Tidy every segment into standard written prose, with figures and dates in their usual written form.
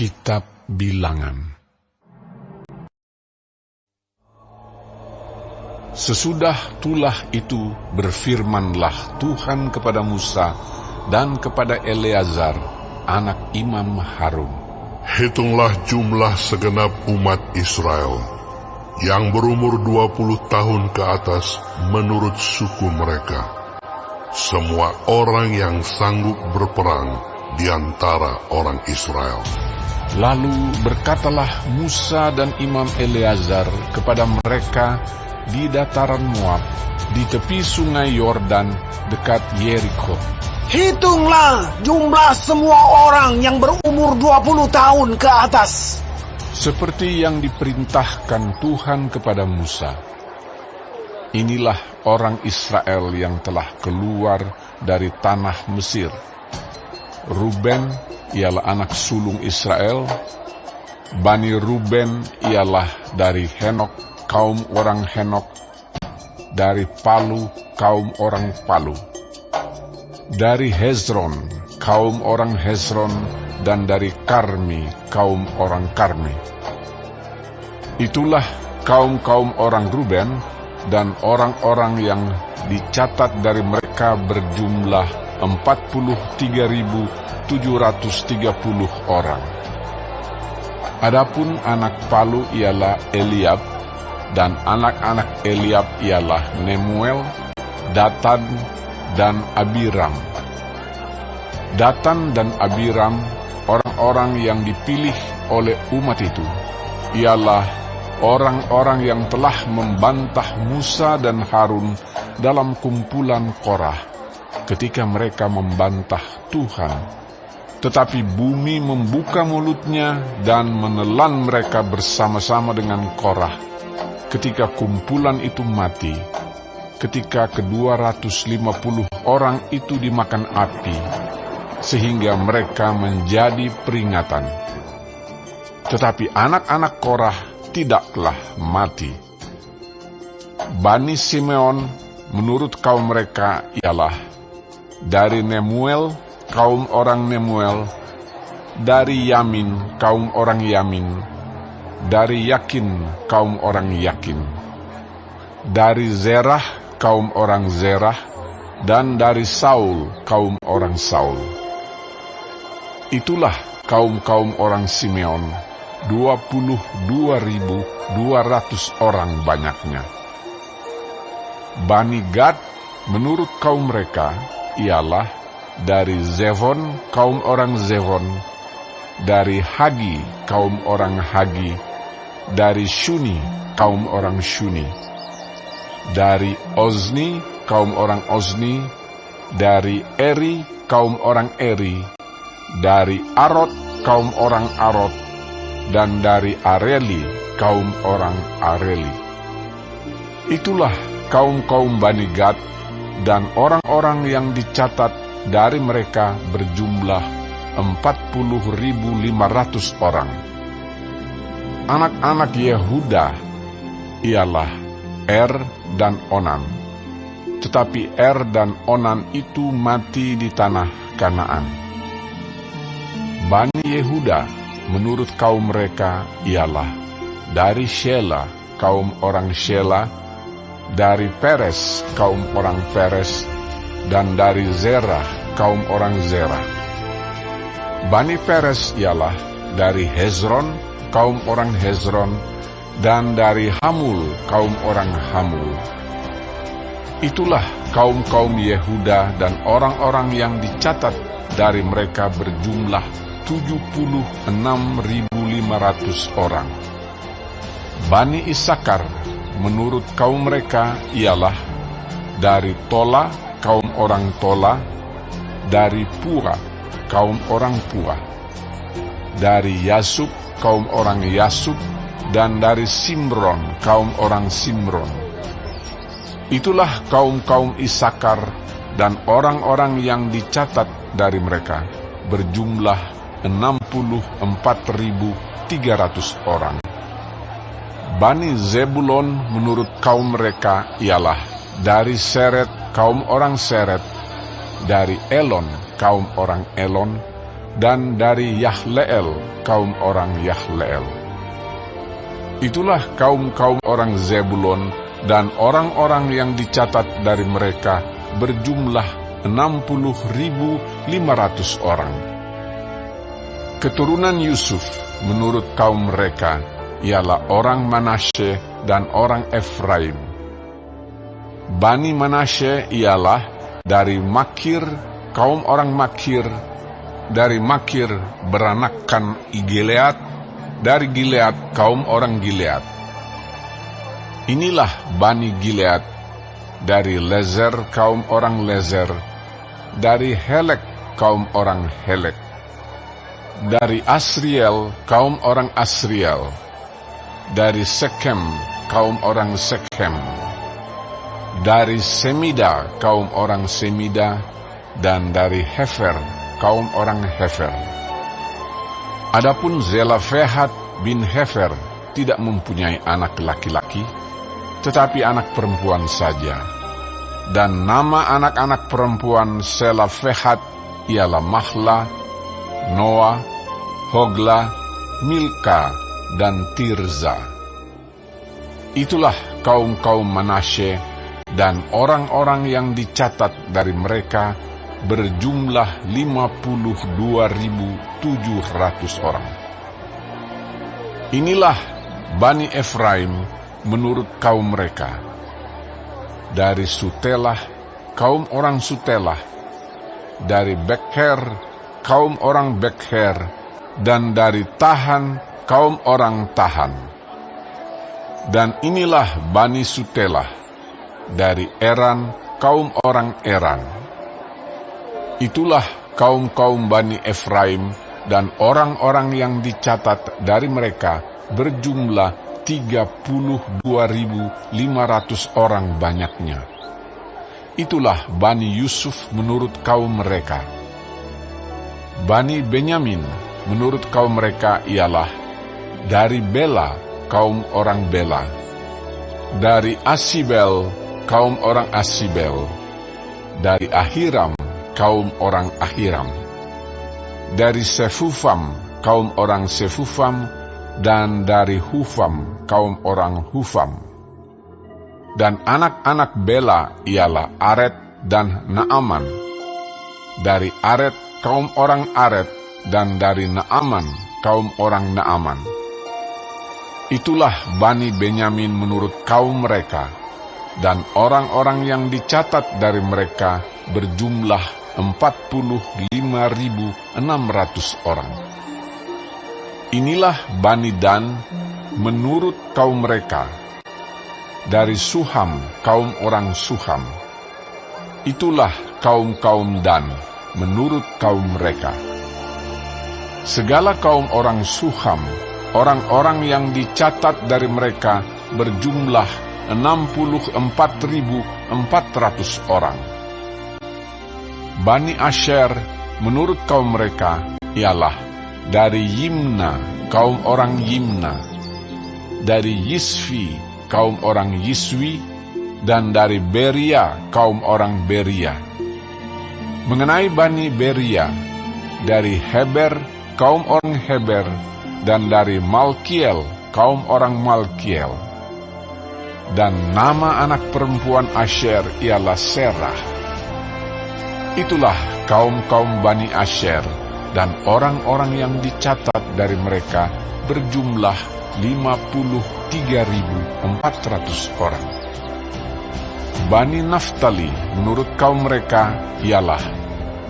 Kitab Bilangan. Sesudah tulah itu berfirmanlah Tuhan kepada Musa dan kepada Eleazar, anak Imam Harun. Hitunglah jumlah segenap umat Israel yang berumur 20 tahun ke atas menurut suku mereka, semua orang yang sanggup berperang di antara orang Israel. Lalu berkatalah Musa dan Imam Eleazar kepada mereka di dataran Moab, di tepi sungai Yordan dekat Yeriko. Hitunglah jumlah semua orang yang berumur 20 tahun ke atas, seperti yang diperintahkan Tuhan kepada Musa. Inilah orang Israel yang telah keluar dari tanah Mesir. Ruben ialah anak sulung Israel. Bani Ruben ialah dari Henok, kaum orang Henok. Dari Palu, kaum orang Palu. Dari Hezron, kaum orang Hezron. Dan dari Karmi, kaum orang Karmi. Itulah kaum-kaum orang Ruben, dan orang-orang yang dicatat dari mereka berjumlah 43.730 orang. Adapun anak Palu ialah Eliab, dan anak-anak Eliab ialah Nemuel, Datan, dan Abiram. Datan dan Abiram, orang-orang yang dipilih oleh umat itu, ialah orang-orang yang telah membantah Musa dan Harun dalam kumpulan Korah, ketika mereka membantah Tuhan. Tetapi bumi membuka mulutnya dan menelan mereka bersama-sama dengan Korah, ketika kumpulan itu mati, ketika ke-250 orang itu dimakan api, sehingga mereka menjadi peringatan. Tetapi anak-anak Korah tidaklah mati. Bani Simeon menurut kaum mereka ialah dari Nemuel, kaum orang Nemuel, dari Yamin, kaum orang Yamin, dari Yakin, kaum orang Yakin, dari Zerah, kaum orang Zerah, dan dari Saul, kaum orang Saul. Itulah kaum-kaum orang Simeon, 22.200 orang banyaknya. Bani Gad menurut kaum mereka ialah dari Zevon, kaum orang Zevon, dari Hagi, kaum orang Hagi, dari Shuni, kaum orang Shuni, dari Ozni, kaum orang Ozni, dari Eri, kaum orang Eri, dari Arod, kaum orang Arod, dan dari Areli, kaum orang Areli. Itulah kaum-kaum Bani Gad, dan orang-orang yang dicatat dari mereka berjumlah 40.500 orang. Anak-anak Yehuda ialah Er dan Onan, tetapi Er dan Onan itu mati di tanah Kanaan. Bani Yehuda menurut kaum mereka ialah dari Shela, kaum orang Shela, dari Peres, kaum orang Peres, dan dari Zerah, kaum orang Zerah. Bani Peres ialah dari Hezron, kaum orang Hezron, dan dari Hamul, kaum orang Hamul. Itulah kaum-kaum Yehuda, dan orang-orang yang dicatat dari mereka berjumlah 76.500 orang. Bani Isakar menurut kaum mereka ialah dari Tola, kaum orang Tola, dari Pura, kaum orang Pura, dari Yasub, kaum orang Yasub, dan dari Simron, kaum orang Simron. Itulah kaum-kaum Isakar, dan orang-orang yang dicatat dari mereka berjumlah 64.300 orang. Bani Zebulon menurut kaum mereka ialah dari Seret, kaum orang Seret, dari Elon, kaum orang Elon, dan dari Yahleel, kaum orang Yahleel. Itulah kaum-kaum orang Zebulon, dan orang-orang yang dicatat dari mereka berjumlah 60.500 orang. Keturunan Yusuf menurut kaum mereka ialah orang Manasye dan orang Efraim. Bani Manasye ialah dari Makir, kaum orang Makir. Dari Makir beranakkan Gilead, dari Gilead kaum orang Gilead. Inilah Bani Gilead, dari Lezer kaum orang Lezer, dari Helek kaum orang Helek, dari Asriel kaum orang Asriel, dari Sekem kaum orang Sekem, dari Semida kaum orang Semida, dan dari Hefer kaum orang Hefer. Adapun Zelafehad bin Hefer tidak mempunyai anak laki-laki, tetapi anak perempuan saja. Dan nama anak-anak perempuan Zelafehad ialah Mahla, Noah, Hogla, Milka, dan Tirza. Itulah kaum-kaum Manasye, dan orang-orang yang dicatat dari mereka berjumlah 52.700 orang. Inilah Bani Efraim menurut kaum mereka. Dari Sutelah, kaum orang Sutelah, dari Bekher, kaum orang Bekher, dan dari Tahan, kaum orang Tahan. Dan inilah Bani Sutelah, dari Eran, kaum orang Eran. Itulah kaum-kaum Bani Efraim, dan orang-orang yang dicatat dari mereka berjumlah 32.500 orang banyaknya. Itulah Bani Yusuf menurut kaum mereka. Bani Benyamin menurut kaum mereka ialah dari Bela, kaum orang Bela, dari Asibel, kaum orang Asibel, dari Ahiram, kaum orang Ahiram, dari Sefufam, kaum orang Sefufam, dan dari Hufam, kaum orang Hufam. Dan anak-anak Bela ialah Aret dan Naaman. Dari Aret, kaum orang Aret, dan dari Naaman, kaum orang Naaman. Itulah Bani Benyamin menurut kaum mereka, dan orang-orang yang dicatat dari mereka berjumlah 45.600 orang. Inilah Bani Dan menurut kaum mereka. Dari Suham, kaum orang Suham. Itulah kaum-kaum Dan menurut kaum mereka. Segala kaum orang Suham, orang-orang yang dicatat dari mereka berjumlah 64.400 orang. Bani Asher menurut kaum mereka ialah dari Yimna, kaum orang Yimna, dari Yisvi, kaum orang Yiswi, dan dari Beria, kaum orang Beria. Mengenai Bani Beria, dari Heber, kaum orang Heber, dan dari Malkiel, kaum orang Malkiel. Dan nama anak perempuan Asher ialah Serah. Itulah kaum-kaum Bani Asher, dan orang-orang yang dicatat dari mereka berjumlah 53.400 orang. Bani Naftali menurut kaum mereka ialah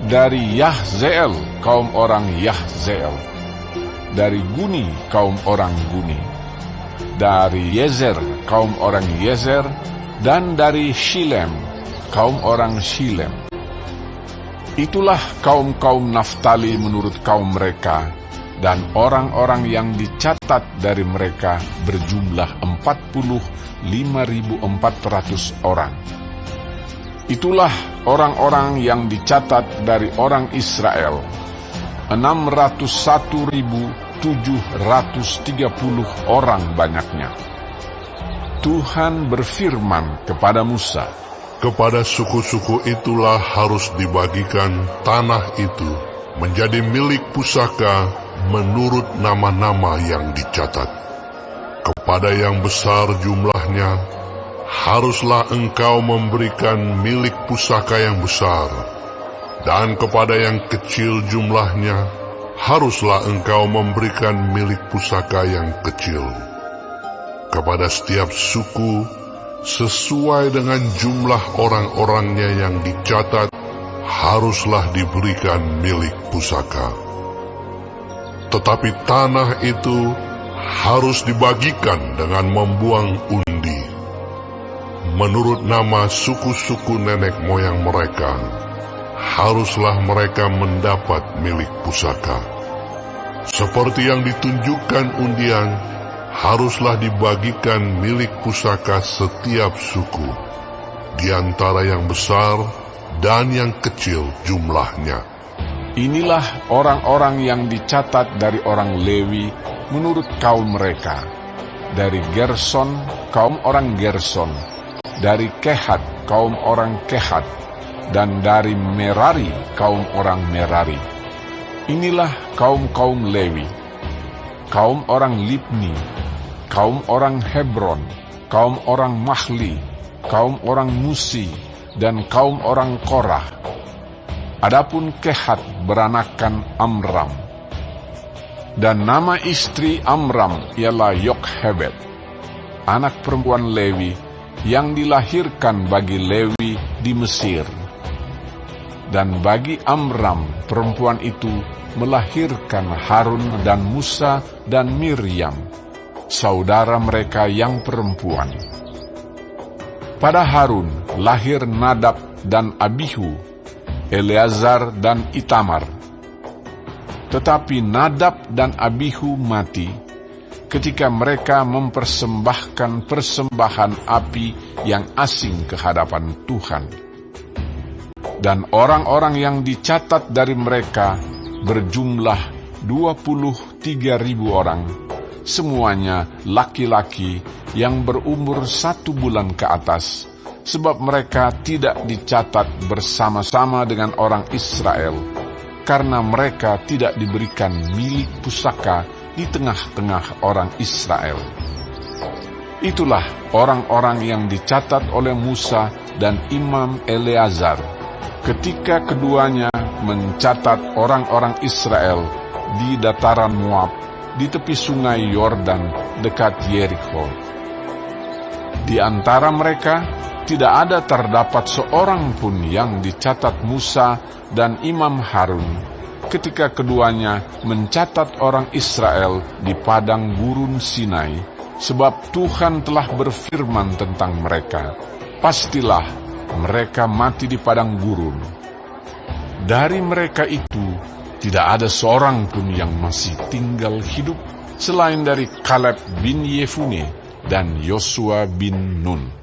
dari Yahzeel, kaum orang Yahzeel, dari Guni, kaum orang Guni, dari Yezer, kaum orang Yezer, dan dari Shilem, kaum orang Shilem. Itulah kaum-kaum Naftali menurut kaum mereka, dan orang-orang yang dicatat dari mereka berjumlah 45.400 orang. Itulah orang-orang yang dicatat dari orang Israel, 601.730 orang banyaknya. Tuhan berfirman kepada Musa, Kepada suku-suku itulah harus dibagikan tanah itu menjadi milik pusaka menurut nama-nama yang dicatat. Kepada yang besar jumlahnya, haruslah engkau memberikan milik pusaka yang besar, dan kepada yang kecil jumlahnya, haruslah engkau memberikan milik pusaka yang kecil. Kepada setiap suku, sesuai dengan jumlah orang-orangnya yang dicatat, haruslah diberikan milik pusaka. Tetapi tanah itu harus dibagikan dengan membuang undi, menurut nama suku-suku nenek moyang mereka. Haruslah mereka mendapat milik pusaka. Seperti yang ditunjukkan undian, haruslah dibagikan milik pusaka setiap suku, di antara yang besar dan yang kecil jumlahnya. Inilah orang-orang yang dicatat dari orang Lewi menurut kaum mereka. Dari Gerson, kaum orang Gerson. Dari Kehat, kaum orang Kehat. Dan dari Merari, kaum orang Merari. Inilah kaum-kaum Lewi. Kaum orang Libni, kaum orang Hebron, kaum orang Mahli, kaum orang Musi, dan kaum orang Korah. Adapun Kehat beranakan Amram. Dan nama istri Amram ialah Yokhebed, anak perempuan Lewi, yang dilahirkan bagi Lewi di Mesir. Dan bagi Amram, perempuan itu melahirkan Harun dan Musa dan Miriam, saudara mereka yang perempuan. Pada Harun lahir Nadab dan Abihu, Eleazar dan Itamar. Tetapi Nadab dan Abihu mati ketika mereka mempersembahkan persembahan api yang asing ke hadapan Tuhan. Dan orang-orang yang dicatat dari mereka berjumlah 23.000 orang, semuanya laki-laki yang berumur 1 bulan ke atas, sebab mereka tidak dicatat bersama-sama dengan orang Israel, karena mereka tidak diberikan milik pusaka di tengah-tengah orang Israel. Itulah orang-orang yang dicatat oleh Musa dan Imam Eleazar, ketika keduanya mencatat orang-orang Israel di dataran Moab, di tepi sungai Yordan dekat Yeriko. Di antara mereka tidak ada terdapat seorang pun yang dicatat Musa dan Imam Harun, ketika keduanya mencatat orang Israel di padang gurun Sinai, sebab Tuhan telah berfirman tentang mereka, pastilah mereka mati di padang gurun. Dari mereka itu tidak ada seorang pun yang masih tinggal hidup selain dari Kaleb bin Yefune dan Yosua bin Nun.